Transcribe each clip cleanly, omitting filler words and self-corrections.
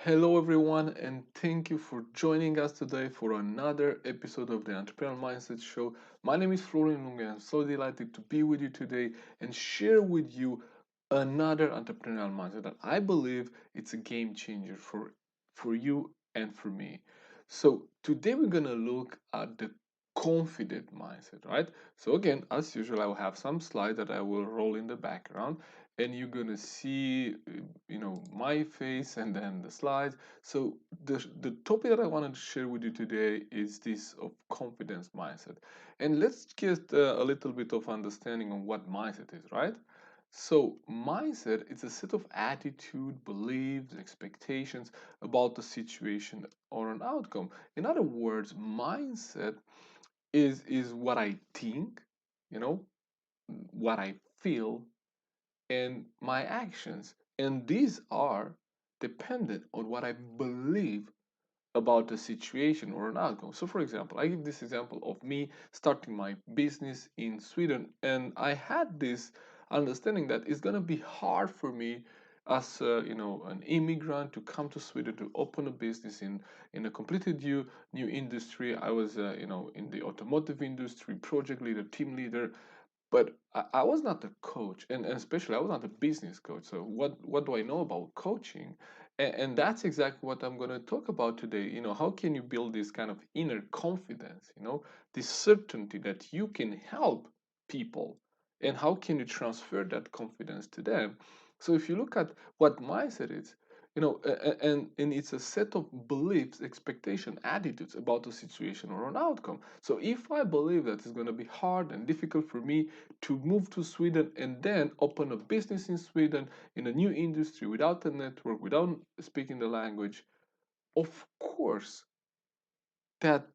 Hello, everyone, and thank you for joining us today for another episode of the Entrepreneurial Mindset Show. My name is Florin Lungu, and I'm so delighted to be with you today and share with you another entrepreneurial mindset that I believe it's a game changer for you and for me. So today we're gonna look at the confident mindset, right? So again, as usual, I will have some slides that I will roll in the background, and you're gonna see my face and then the slides. So the topic that I wanted to share with you today is this of confidence mindset, and let's get a little bit of understanding on what mindset is, right? So mindset is a set of attitude, beliefs, expectations about the situation or an outcome. In other words, mindset is what I think, you know what I feel, and my actions. And these are dependent on what I believe about a situation or an outcome. So, for example, I give this example of me starting my business in Sweden, and I had this understanding that it's gonna be hard for me as an immigrant to come to Sweden to open a business in a completely new industry. I was in the automotive industry, project leader, team leader, but I was not a coach, and especially I was not a business coach. So what do I know about coaching? And that's exactly what I'm going to talk about today. How can you build this kind of inner confidence? This certainty that you can help people, and how can you transfer that confidence to them? So if you look at what mindset is, and it's a set of beliefs, expectation, attitudes about a situation or an outcome. So if I believe that it's going to be hard and difficult for me to move to Sweden and then open a business in Sweden in a new industry without a network, without speaking the language, of course that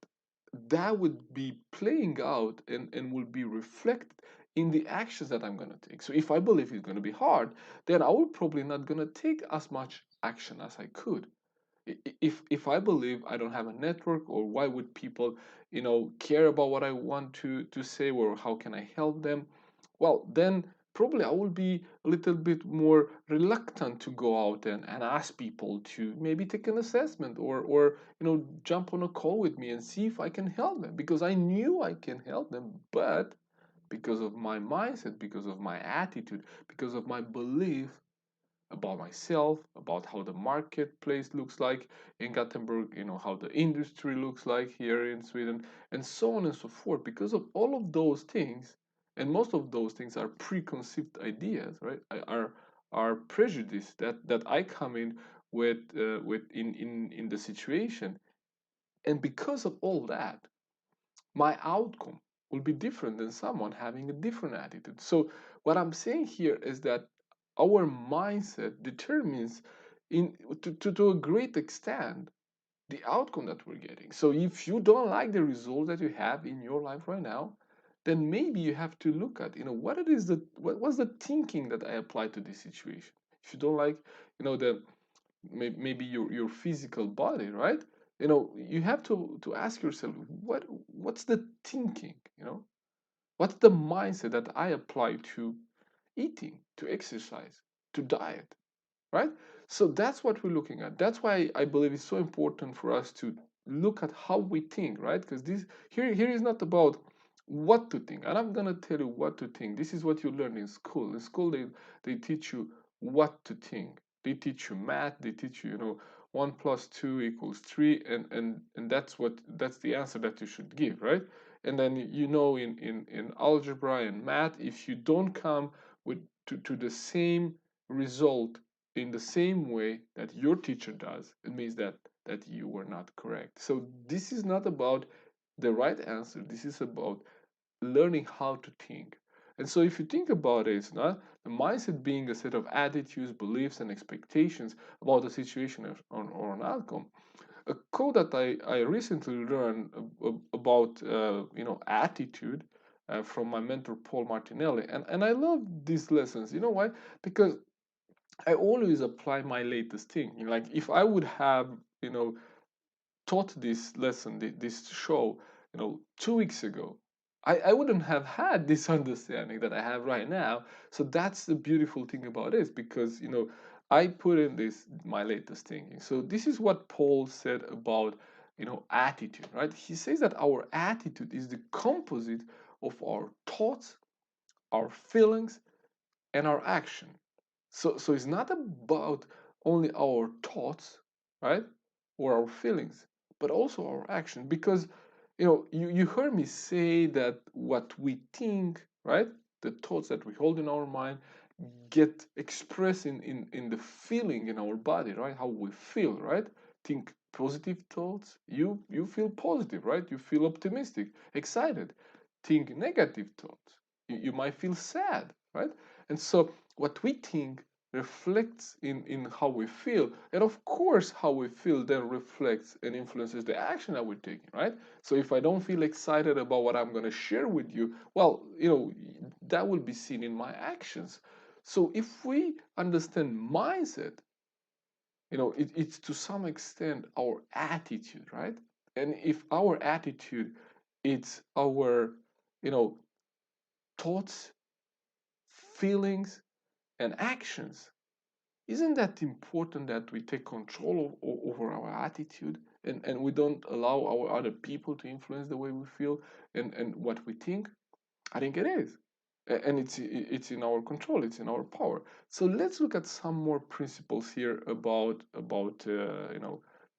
that would be playing out and will be reflected in the actions that I'm going to take. So if I believe it's going to be hard, then I will probably not going to take as much action as I could. If I believe I don't have a network, or why would people care about what I want to say, or how can I help them, well, then probably I will be a little bit more reluctant to go out and ask people to maybe take an assessment, or jump on a call with me and see if I can help them, because I knew I can help them, but because of my mindset, because of my attitude, because of my belief about myself, about how the marketplace looks like in Gothenburg, how the industry looks like here in Sweden, and so on and so forth. Because of all of those things, and most of those things are preconceived ideas, right? Are prejudice that I come in with in the situation, and because of all that, my outcome will be different than someone having a different attitude. So what I'm saying here is that our mindset determines to a great extent the outcome that we're getting. So if you don't like the result that you have in your life right now, then maybe you have to look at what it is what's the thinking that I apply to this situation. If you don't like the maybe your physical body, right? You have to ask yourself, what's the thinking, what's the mindset that I apply to eating, to exercise, to diet, right? So that's what we're looking at. That's why I believe it's so important for us to look at how we think, right? Because this here is not about what to think. And I'm gonna tell you what to think. This is what you learn in school. In school, they teach you what to think. They teach you math. They teach you, 1 plus 2 equals 3, and that's the answer that you should give, right? And then in algebra and math, if you don't come to the same result in the same way that your teacher does, it means that you were not correct. So this is not about the right answer. This is about learning how to think. And so if you think about it, it's not the mindset being a set of attitudes, beliefs, and expectations about a situation or an outcome. A quote that I recently learned about attitude from my mentor Paul Martinelli, and I love these lessons. You know why? Because I always apply my latest thinking. Like if I would have, taught this lesson, this show, 2 weeks ago, I wouldn't have had this understanding that I have right now. So that's the beautiful thing about it, because I put in this my latest thinking. So this is what Paul said about, attitude, right? He says that our attitude is the composite of our thoughts, our feelings, and our action. So it's not about only our thoughts, right? Or our feelings, but also our action. Because you heard me say that what we think, right? The thoughts that we hold in our mind get expressed in the feeling in our body, right? How we feel, right? Think positive thoughts, you feel positive, right? You feel optimistic, excited. Think negative thoughts, you might feel sad, right? And so what we think reflects in how we feel, and of course how we feel then reflects and influences the action that we're taking, right? So if I don't feel excited about what I'm going to share with you, well, that will be seen in my actions. So if we understand mindset, it's to some extent our attitude, right? And if our attitude, it's our, you know thoughts, feelings, and actions, isn't that important that we take control over our attitude, and we don't allow our other people to influence the way we feel and what we think? I think it is. And it's in our control, it's in our power. So let's look at some more principles here about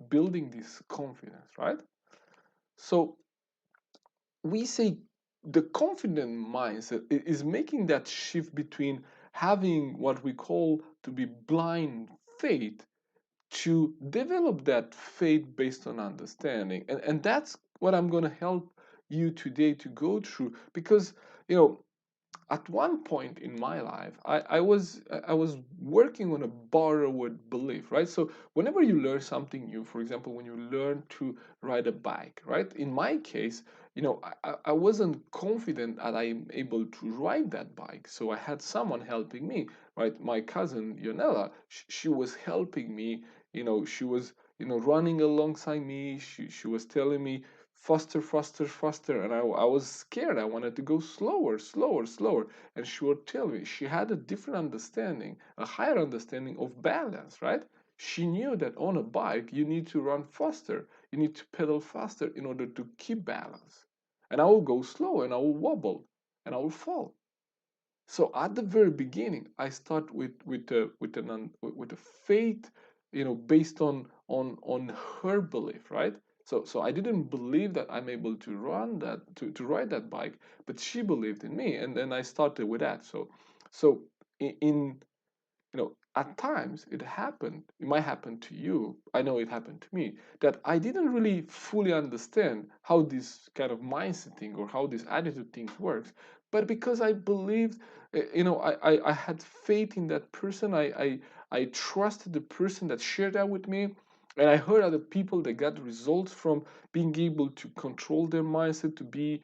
building this confidence, right? So we say the confident mindset is making that shift between having what we call to be blind faith to develop that faith based on understanding. And that's what I'm going to help you today to go through, because you know at one point in my life, I was working on a borrowed belief, right? So whenever you learn something new, for example, when you learn to ride a bike, right? In my case, I wasn't confident that I'm able to ride that bike, so I had someone helping me, right? My cousin Yonella, she was helping me. She was running alongside me. She was telling me faster, faster, faster. And I was scared. I wanted to go slower, slower, slower. And she would tell me she had a different understanding, a higher understanding of balance, right? She knew that on a bike, you need to run faster. You need to pedal faster in order to keep balance. And I will go slow and I will wobble and I will fall. So at the very beginning, I start with a faith, based on her belief, right? So I didn't believe that I'm able to to ride that bike, but she believed in me, and then I started with that. So in at times it might happen to you, I know it happened to me, that I didn't really fully understand how this kind of mindset thing or how this attitude thing works. But because I believed, I had faith in that person. I trusted the person that shared that with me, and I heard other people that got results from being able to control their mindset, to be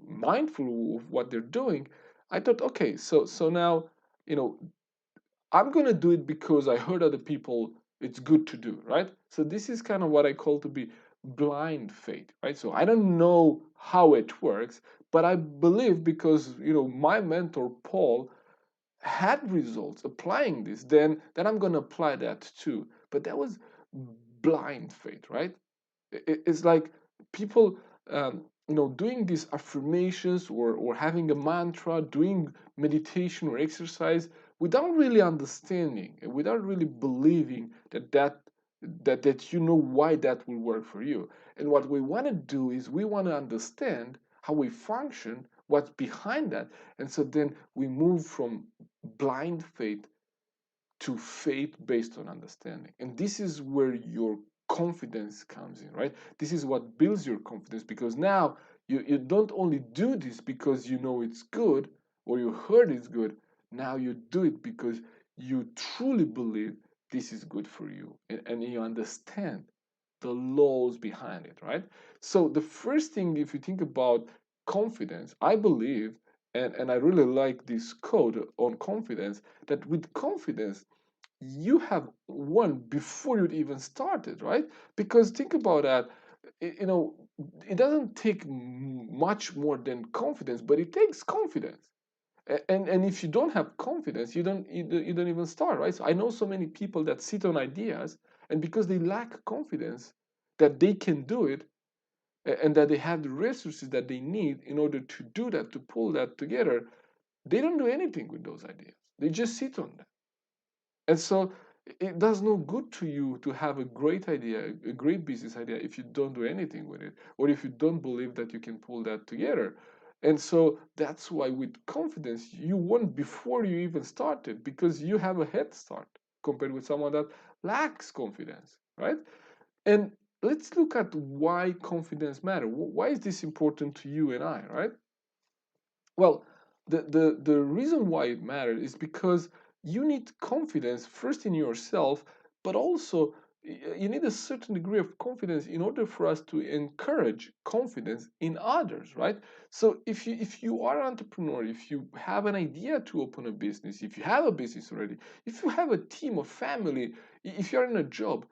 mindful of what they're doing. I thought, okay, so now, you know I'm going to do it because I heard other people it's good to do, right? So this is kind of what I call to be blind faith, right? So I don't know how it works, but I believe because, my mentor Paul had results applying this, then I'm going to apply that too. But that was blind faith, right? It's like people doing these affirmations, or having a mantra, doing meditation or exercise without really understanding and without really believing that you know why that will work for you. And what we want to do is we want to understand how we function, what's behind that. And so then we move from blind faith to faith based on understanding. And this is where your confidence comes in, right? This is what builds your confidence, because now you don't only do this because you know it's good or you heard it's good. Now you do it because you truly believe this is good for you, and you understand the laws behind it, right? So the first thing, if you think about confidence, I believe, and I really like this quote on confidence, that with confidence, you have won before you even started, right? Because think about that, you know, it doesn't take much more than confidence, but it takes confidence. And if you don't have confidence, you don't even start, right? So I know so many people that sit on ideas, and because they lack confidence that they can do it, and that they have the resources that they need in order to do that, to pull that together, they don't do anything with those ideas. They just sit on them. And so it does no good to you to have a great idea, a great business idea, if you don't do anything with it, or if you don't believe that you can pull that together. And so that's why with confidence, you won before you even started, because you have a head start compared with someone that lacks confidence, right? And let's look at why confidence matters. Why is this important to you and I, right? Well, the reason why it matters is because you need confidence first in yourself, but also you need a certain degree of confidence in order for us to encourage confidence in others, right? So if you are an entrepreneur, if you have an idea to open a business, if you have a business already, if you have a team or family, if you're in a job,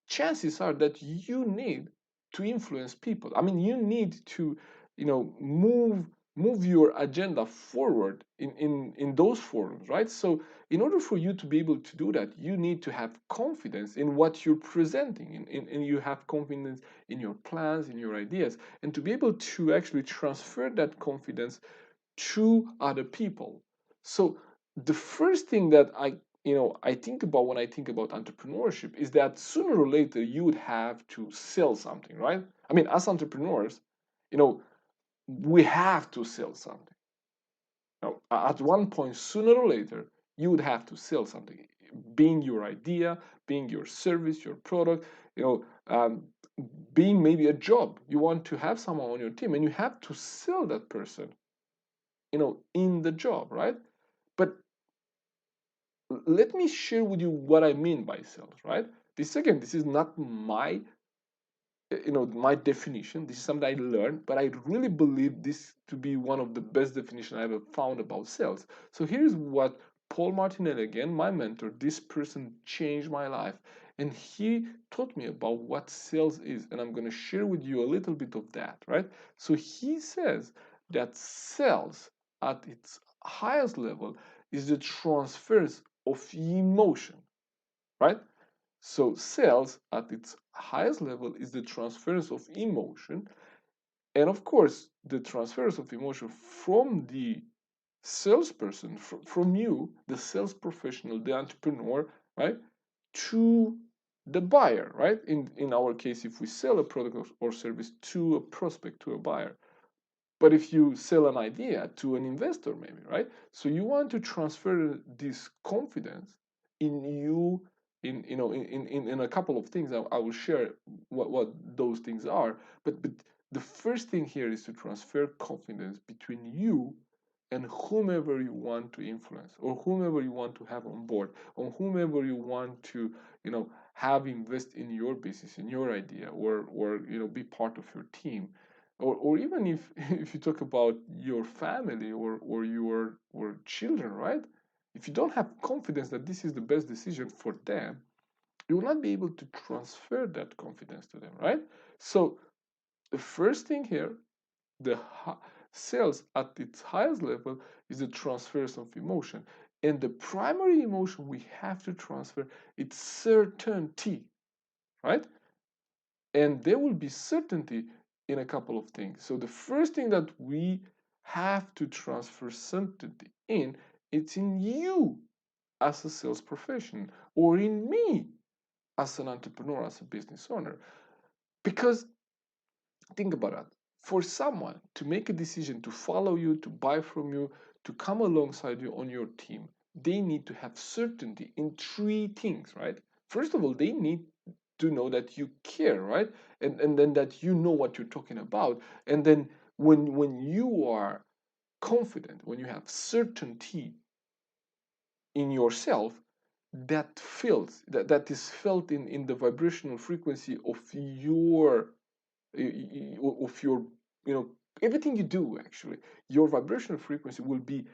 chances are that you need to influence people. I mean, you need to, move your agenda forward in those forums, right? So in order for you to be able to do that, you need to have confidence in what you're presenting, and you have confidence in your plans, in your ideas, and to be able to actually transfer that confidence to other people. So the first thing that I think about when I think about entrepreneurship is that sooner or later you would have to sell something, right? I mean, as entrepreneurs, you know, we have to sell something. Now, at one point, sooner or later, you would have to sell something, being your idea, being your service, your product, you know, being maybe a job. You want to have someone on your team, and you have to sell that person, in the job, right? But let me share with you what I mean by sales, right? This is not my definition. This is something I learned, but I really believe this to be one of the best definitions I ever found about sales. So here's what Paul Martinelli, again, my mentor, this person changed my life. And he taught me about what sales is. And I'm going to share with you a little bit of that, right? So he says that sales at its highest level is the transfers of emotion, right? So sales at its highest level is the transference of emotion. And of course, the transference of emotion from the salesperson, from you, the sales professional, the entrepreneur, right, to the buyer, right? In our case, if we sell a product or service to a prospect, to a buyer. But if you sell an idea to an investor, maybe, right? So you want to transfer this confidence in you, in a couple of things. I will share what those things are. But the first thing here is to transfer confidence between you and whomever you want to influence, or whomever you want to have on board, or whomever you want to, have invest in your business, in your idea, or be part of your team, or even if if you talk about your family, or your or children, right? If you don't have confidence that this is the best decision for them, you will not be able to transfer that confidence to them, right? So the first thing here, the sales at its highest level, is the transfers of emotion, and the primary emotion we have to transfer, it's certainty, right? And there will be certainty in a couple of things. So the first thing that we have to transfer certainty in, it's in you as a sales profession, or in me as an entrepreneur, as a business owner. Because think about that. For someone to make a decision to follow you, to buy from you, to come alongside you on your team, they need to have certainty in three things, right? First of all, they need to know that you care, right? And then that you know what you're talking about. And then when you are confident, when you have certainty in yourself, that is felt in the vibrational frequency of your, you know everything you do. Actually, your vibrational frequency will be,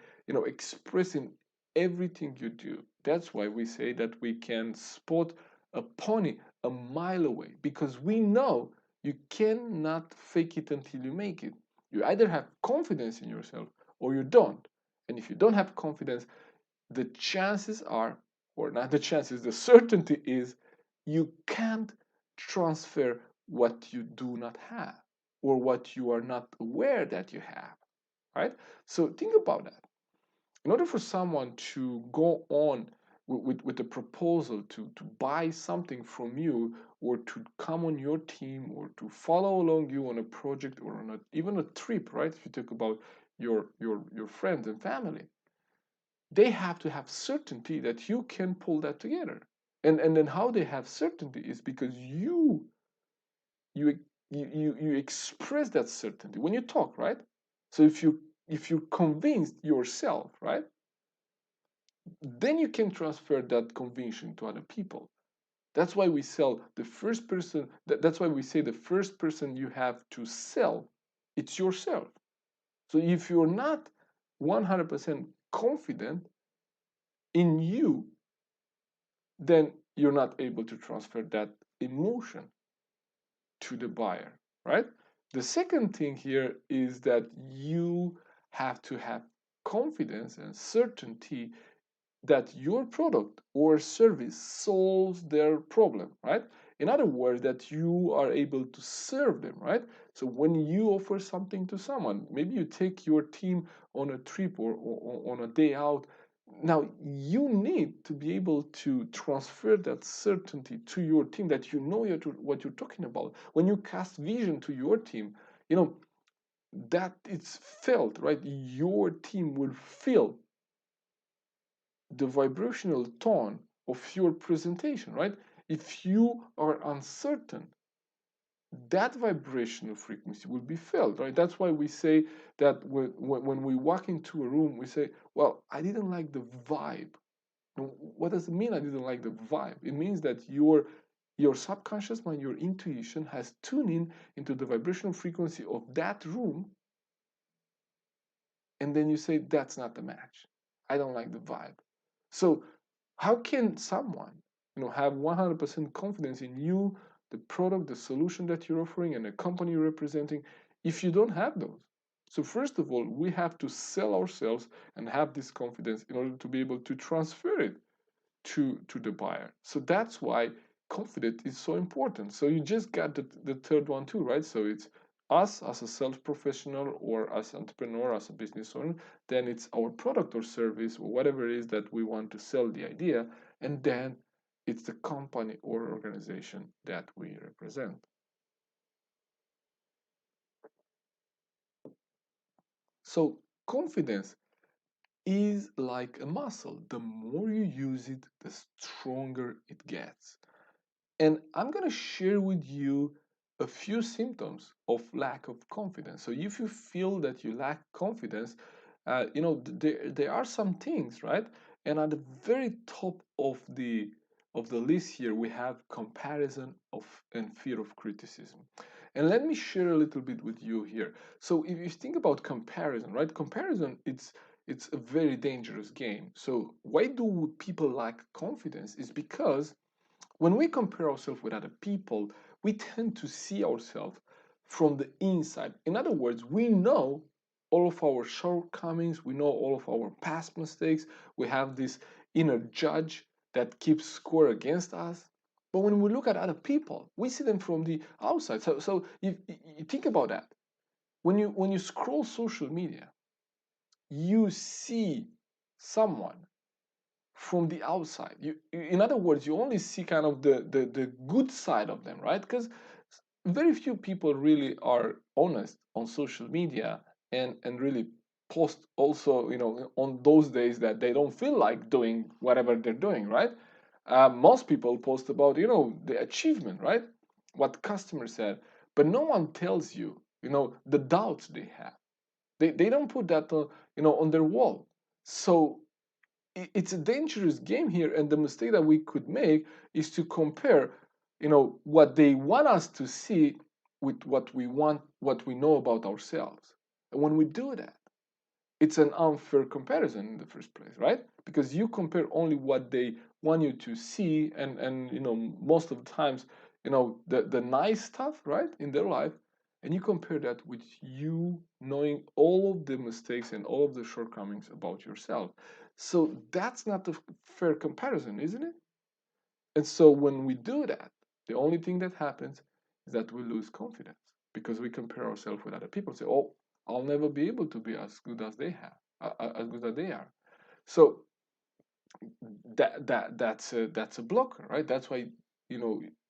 expressing everything you do. That's why we say that we can spot a pony a mile away, because we know you cannot fake it until you make it. You either have confidence in yourself or you don't, And if you don't have confidence, the chances are, or not the chances, the certainty is you can't transfer what you do not have or what you are not aware that you have, right? So think about that. In order for someone to go on with a proposal to buy something from you or to come on your team or to follow along you on a project or on even a trip, right? If you talk about your friends and family, they have to have certainty that you can pull that together. And then how they have certainty is because you you express that certainty when you talk, right? So if you convinced yourself, right, then you can transfer that conviction to other people. That's why we sell the first person. That's why we say the first person you have to sell, it's yourself. So if you're not 100% confident in you, then you're not able to transfer that emotion to the buyer, right? The second thing here is that you have to have confidence and certainty that your product or service solves their problem, right? In other words, that you are able to serve them, right? So when you offer something to someone, maybe you take your team on a trip or on a day out. Now you need to be able to transfer that certainty to your team that you know what you're talking about. When you cast vision to your team, you know that it's felt, right? Your team will feel the vibrational tone of your presentation, right? If you are uncertain, that vibrational frequency will be felt, right? That's why we say that when we walk into a room, we say, well, I didn't like the vibe. What does it mean I didn't like the vibe? It means that your subconscious mind, your intuition has tuned in into the vibrational frequency of that room, and then you say, that's not the match. I don't like the vibe. So how can someone, have 100% confidence in you, the product, the solution that you're offering, and the company you're representing, if you don't have those? So first of all, we have to sell ourselves and have this confidence in order to be able to transfer it to the buyer. So that's why confidence is so important. So you just got the third one too, right? So it's us as a sales professional or as entrepreneur, as a business owner, then it's our product or service or whatever it is that we want to sell the idea, and then it's the company or organization that we represent. So confidence is like a muscle. The more you use it, the stronger it gets. And I'm going to share with you a few symptoms of lack of confidence. So if you feel that you lack confidence, there are some things, right? And at the very top of the list here, we have comparison of and fear of criticism. And let me share a little bit with you here. So if you think about comparison, right? Comparison, it's a very dangerous game. So why do people lack confidence? Is because when we compare ourselves with other people, we tend to see ourselves from the inside. In other words, we know all of our shortcomings, we know all of our past mistakes, we have this inner judge that keeps score against us. But when we look at other people, we see them from the outside. So you think about that. When you scroll social media, you see someone from the outside. In other words, you only see kind of the good side of them, right? Because very few people really are honest on social media and really post also, on those days that they don't feel like doing whatever they're doing, right? Most people post about, the achievement, right? What customers said, but no one tells you, the doubts they have. They don't put that, on their wall. So it's a dangerous game here, and the mistake that we could make is to compare what they want us to see with what we want, what we know about ourselves. And when we do that, it's an unfair comparison in the first place, right? Because you compare only what they want you to see, and most of the times, the nice stuff, right, in their life, and you compare that with you knowing all of the mistakes and all of the shortcomings about yourself. So that's not a fair comparison, isn't it? And so when we do that, the only thing that happens is that we lose confidence because we compare ourselves with other people. Say, "Oh, I'll never be able to be as good as they have, as good as they are." So that's a blocker, right? That's why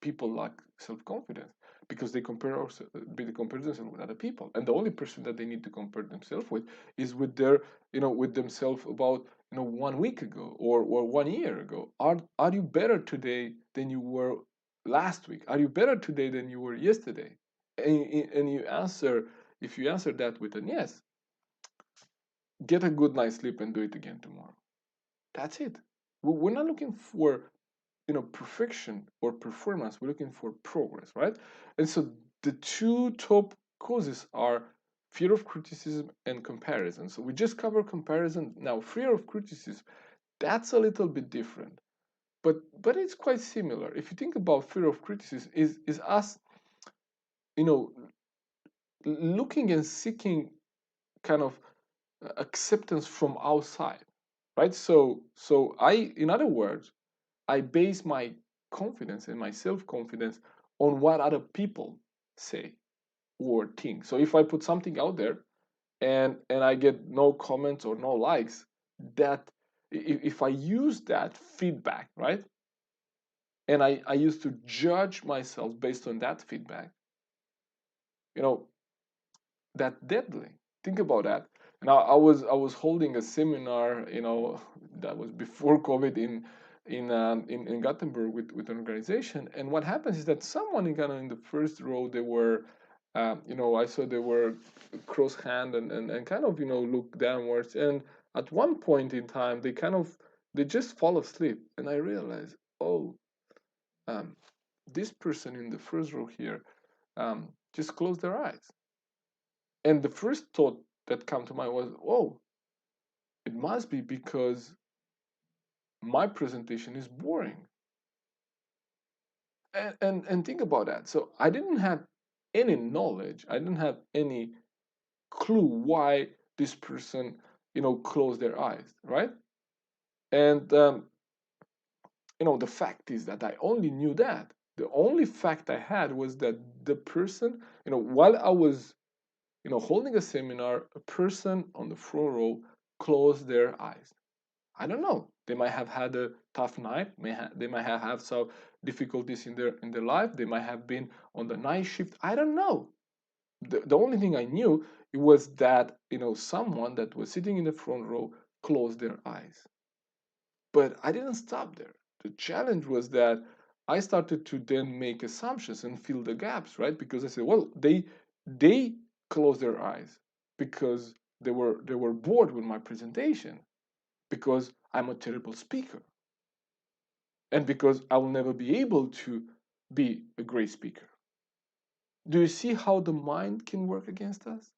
people lack self-confidence because they compare themselves with other people, and the only person that they need to compare themselves with is with their with themselves about 1 week ago or 1 year ago. Are you better today than you were last week? Are you better today than you were yesterday? And you answer, if you answer that with an yes, get a good night's sleep and do it again tomorrow. That's it. We're not looking for perfection or performance. We're looking for progress, right? And so the two top causes are fear of criticism and comparison. So we just cover comparison. Now fear of criticism, that's a little bit different, but it's quite similar. If you think about fear of criticism, is us you know looking and seeking kind of acceptance from outside, right? So I, in other words, I base my confidence and my self-confidence on what other people say or think. So if I put something out there and I get no comments or no likes, that if I use that feedback, right? And I used to judge myself based on that feedback, you know, that deadly. Think about that. And I was holding a seminar, that was before COVID in Gothenburg with an organization. And what happens is that someone in kind of in the first row, they were, I saw they were cross hand and kind of look downwards. And at one point in time, they just fall asleep. And I realized, oh, um, this person in the first row here just closed their eyes. And the first thought that came to mind was, oh, it must be because my presentation is boring. And think about that. So I didn't have any knowledge. I didn't have any clue why this person, closed their eyes, right? And the fact is that I only knew that. The only fact I had was that the person, while I was, holding a seminar, a person on the front row closed their eyes. I don't know. They might have had a tough night. They might have had some difficulties in their life. They might have been on the night shift. I don't know. The only thing I knew it was that someone that was sitting in the front row closed their eyes. But I didn't stop there. The challenge was that I started to then make assumptions and fill the gaps, right? Because I said, well, they closed their eyes because they were bored with my presentation, because I'm a terrible speaker, and because I will never be able to be a great speaker. Do you see how the mind can work against us?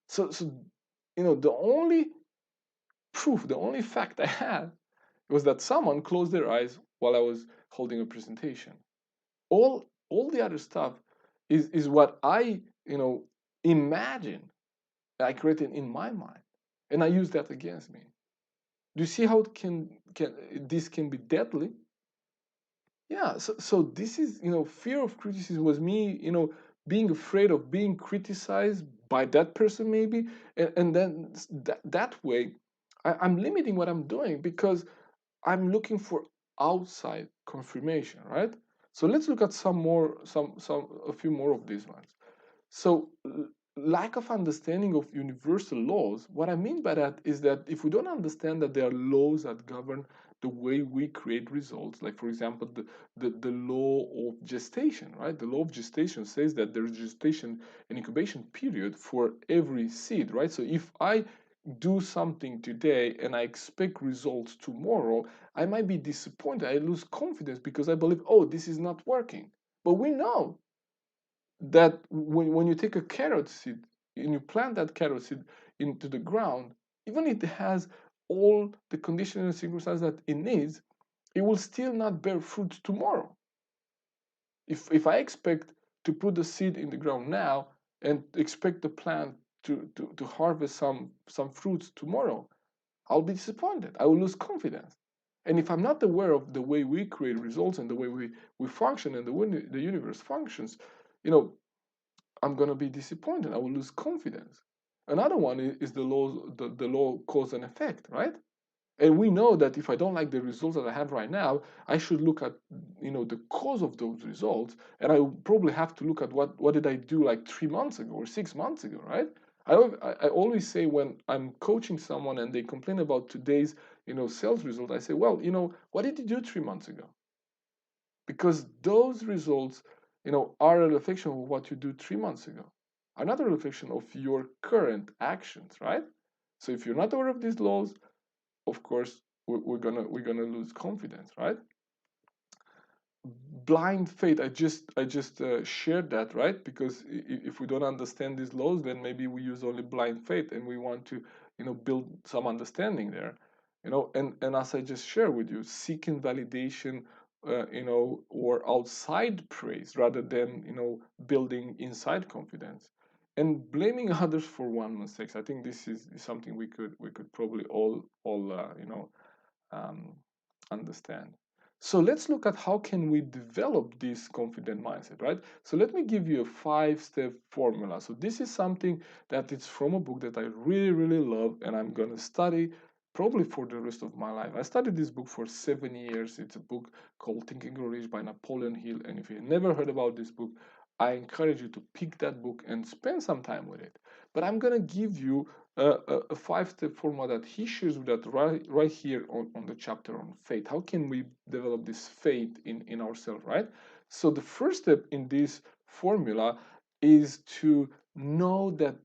So the only proof, the only fact I had was that someone closed their eyes while I was holding a presentation. All the other stuff is what I imagine, I created in my mind, and I use that against me. Do you see how it can this can be deadly? Yeah, so this is, fear of criticism was me, being afraid of being criticized by that person maybe, and then that way I'm limiting what I'm doing because I'm looking for outside confirmation, right? So let's look at a few more of these ones. So, lack of understanding of universal laws, what I mean by that is that if we don't understand that there are laws that govern the way we create results, like for example, the law of gestation, right? The law of gestation says that there's gestation and incubation period for every seed, right? So if I do something today and I expect results tomorrow, I might be disappointed. I lose confidence because I believe, oh, this is not working. But we know that when you take a carrot seed and you plant that carrot seed into the ground, even if it has all the conditions and circumstances that it needs, it will still not bear fruit tomorrow. If I expect to put the seed in the ground now and expect the plant to harvest some fruits tomorrow. I'll be disappointed. I will lose confidence. And if I'm not aware of the way we create results and the way we function and the way the universe functions, you know, I'm going to be disappointed. I will lose confidence. Another one is the law cause and effect, right? And we know that if I don't like the results that I have right now, I should look at, the cause of those results, and I probably have to look at what did I do like 3 months ago or 6 months ago, right? I always say when I'm coaching someone and they complain about today's sales result, I say, well, what did you do 3 months ago? Because those results, are a reflection of what you do 3 months ago, another reflection of your current actions, right? So if you're not aware of these laws, of course we're gonna lose confidence, right? Blind faith, I just shared that, right? Because if we don't understand these laws, then maybe we use only blind faith, and we want to build some understanding there, and as I just shared with you, seeking validation, or outside praise rather than building inside confidence, and blaming others for one mistakes. I think this is something we could probably all um, understand. So let's look at how can we develop this confident mindset, right? So let me give you a 5-step formula. So this is something that is from a book that I really, really love, and I'm going to study probably for the rest of my life. I studied this book for 7 years. It's a book called Think and Grow Rich by Napoleon Hill. And if you've never heard about this book, I encourage you to pick that book and spend some time with it. But I'm going to give you a 5-step formula that he shares with that right here on the chapter on faith. How can we develop this faith in ourselves, right? So the first step in this formula is to know that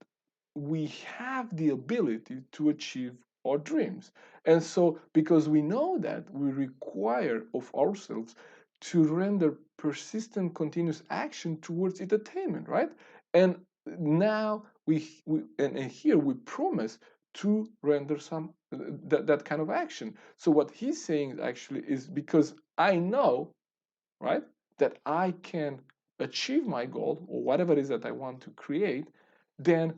we have the ability to achieve our dreams. And so because we know that, we require of ourselves to render persistent continuous action towards its attainment, right? And now and here we promise to render some that kind of action. So what he's saying actually is, because I know, right, that I can achieve my goal or whatever it is that I want to create, then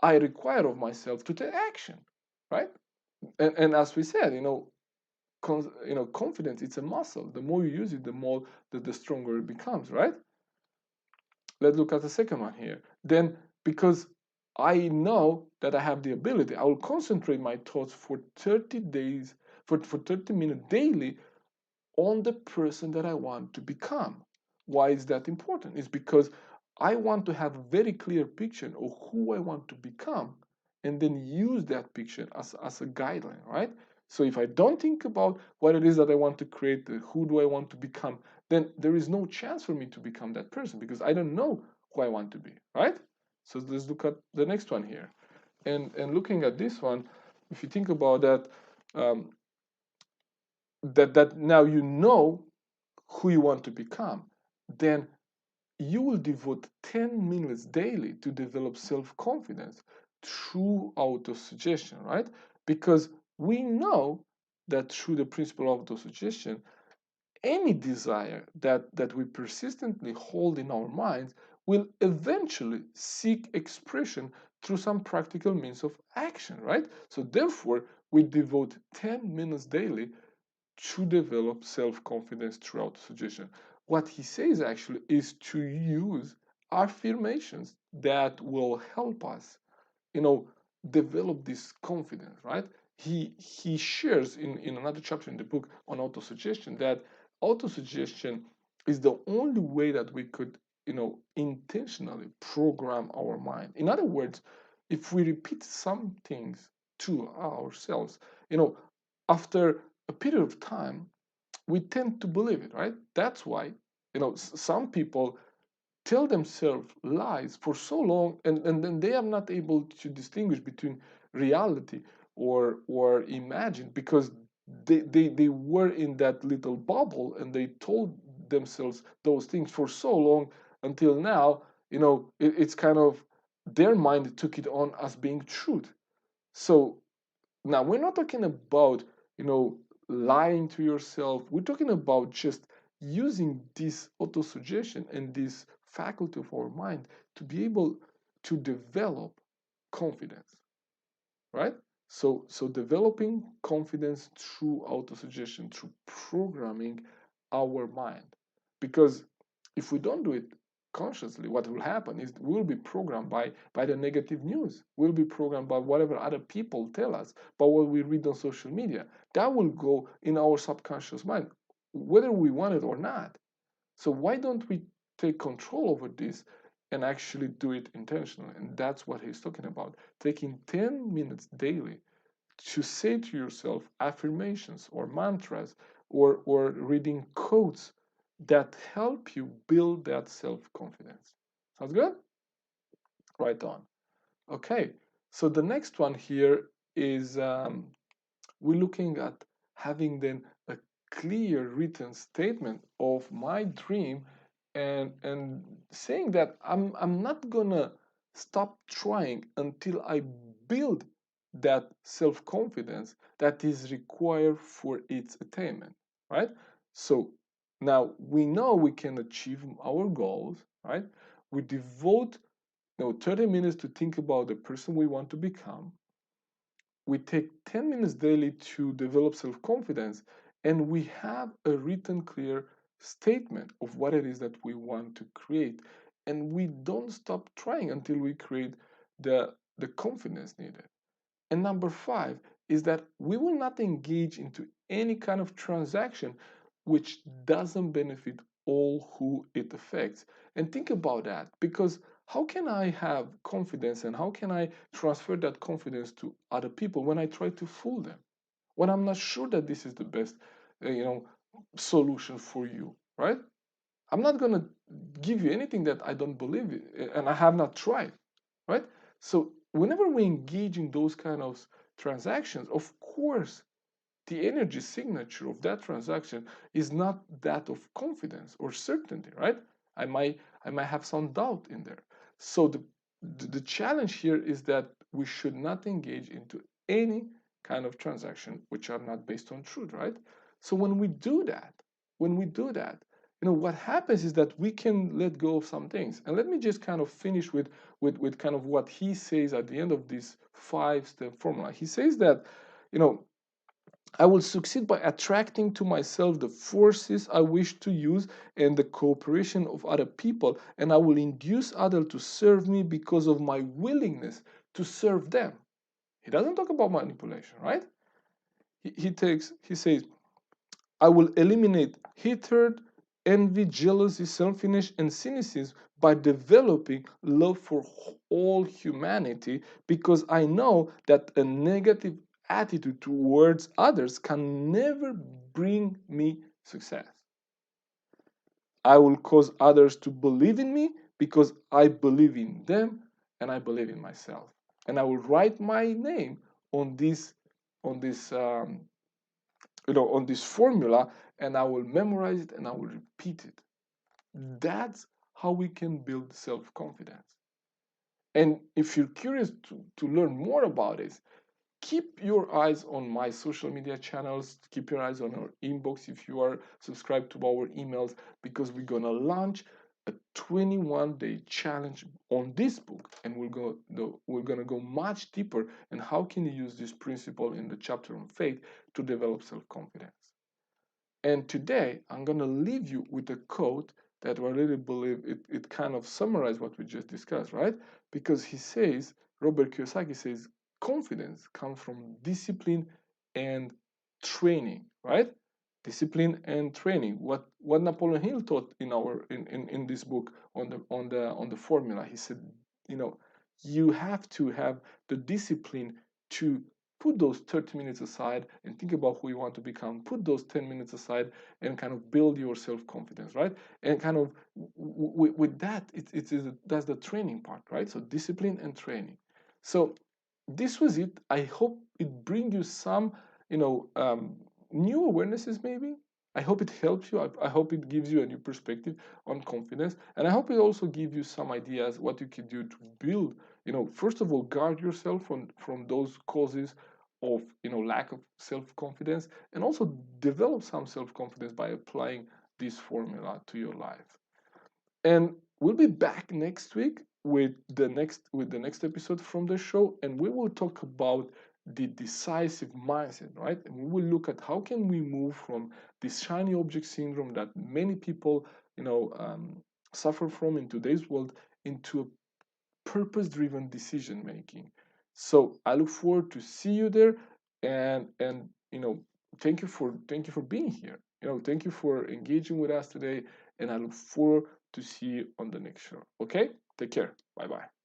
I require of myself to take action, right? And as we said, confidence, it's a muscle. The more you use it, the more the stronger it becomes, right? Let's look at the second one here. Then, because I know that I have the ability, I will concentrate my thoughts for 30 days, for 30 minutes daily on the person that I want to become. Why is that important? It's because I want to have a very clear picture of who I want to become, and then use that picture as a guideline, right? So if I don't think about what it is that I want to create, who do I want to become, then there is no chance for me to become that person, because I don't know who I want to be, right? So let's look at the next one here. And looking at this one, if you think about that, um, that now you know who you want to become, then you will devote 10 minutes daily to develop self-confidence through auto-suggestion, right? Because we know that through the principle of auto-suggestion, any desire that we persistently hold in our minds will eventually seek expression through some practical means of action, right? So therefore, we devote 10 minutes daily to develop self-confidence throughout the suggestion. What he says actually is to use affirmations that will help us, you know, develop this confidence, right? He shares in another chapter in the book on autosuggestion that autosuggestion is the only way that we could, intentionally program our mind. In other words, if we repeat some things to ourselves, after a period of time, we tend to believe it, right? That's why, some people tell themselves lies for so long, and then they are not able to distinguish between reality or imagine, because they were in that little bubble and they told themselves those things for so long, until now, it's kind of their mind took it on as being truth. So now we're not talking about, lying to yourself. We're talking about just using this auto suggestion and these faculty of our mind to be able to develop confidence, right? So developing confidence through autosuggestion, through programming our mind. Because if we don't do it consciously, what will happen is we'll be programmed by the negative news. We'll be programmed by whatever other people tell us, by what we read on social media. That will go in our subconscious mind, whether we want it or not. So why don't we take control over this and actually do it intentionally? And that's what he's talking about. Taking 10 minutes daily to say to yourself affirmations or mantras or reading quotes that help you build that self-confidence. Sounds good? Right on. Okay, so the next one here is we're looking at having then a clear written statement of my dream and saying that I'm not gonna stop trying until I build that self-confidence that is required for its attainment, right? So now we know we can achieve our goals, right? We devote 30 minutes to think about the person we want to become. We take 10 minutes daily to develop self-confidence, and we have a written clear statement of what it is that we want to create, and we don't stop trying until we create the confidence needed. And number 5 is that we will not engage into any kind of transaction which doesn't benefit all who it affects. And think about that, because how can I have confidence and how can I transfer that confidence to other people when I try to fool them? When I'm not sure that this is the best, you know, solution for you, right? I'm not going to give you anything that I don't believe in and I have not tried, right? So whenever we engage in those kind of transactions, of course, the energy signature of that transaction is not that of confidence or certainty, right? I might I might have some doubt in there. So the challenge here is that we should not engage into any kind of transaction which are not based on truth, right? So when we do that, what happens is that we can let go of some things. And let me just kind of finish with kind of what he says at the end of this 5-step formula. He says that, you know, I will succeed by attracting to myself the forces I wish to use and the cooperation of other people, and I will induce others to serve me because of my willingness to serve them. He doesn't talk about manipulation, right? He says, I will eliminate hatred, envy, jealousy, selfishness, and cynicism by developing love for all humanity, because I know that a negative attitude towards others can never bring me success. I will cause others to believe in me because I believe in them and I believe in myself. And I will write my name on this formula, and I will memorize it and I will repeat it. That's how we can build self-confidence. And if you're curious to learn more about it, keep your eyes on my social media channels, keep your eyes on our inbox if you are subscribed to our emails, because we're gonna launch a 21-day challenge on this book, and we're gonna go much deeper and how can you use this principle in the chapter on faith to develop self-confidence. And today, I'm going to leave you with a quote that I really believe it kind of summarizes what we just discussed, right? Because Robert Kiyosaki says, confidence comes from discipline and training, right? Discipline and training. What Napoleon Hill taught in this book on the formula. He said, you have to have the discipline to put those 30 minutes aside and think about who you want to become. Put those 10 minutes aside and kind of build your self-confidence, right? And kind of with that, that's the training part, right? So discipline and training. So this was it. I hope it brings you some, new awarenesses maybe. I hope it helps you. I hope it gives you a new perspective on confidence. And I hope it also gives you some ideas what you can do to build, first of all, guard yourself from those causes of, lack of self-confidence, and also develop some self-confidence by applying this formula to your life. And we'll be back next week with the next episode from the show, and we will talk about the decisive mindset, right? And we will look at how can we move from this shiny object syndrome that many people, suffer from in today's world, into a purpose-driven decision making. So I look forward to see you there, and thank you for being here. Thank you for engaging with us today, and I look forward to see you on the next show. Okay, take care. Bye bye.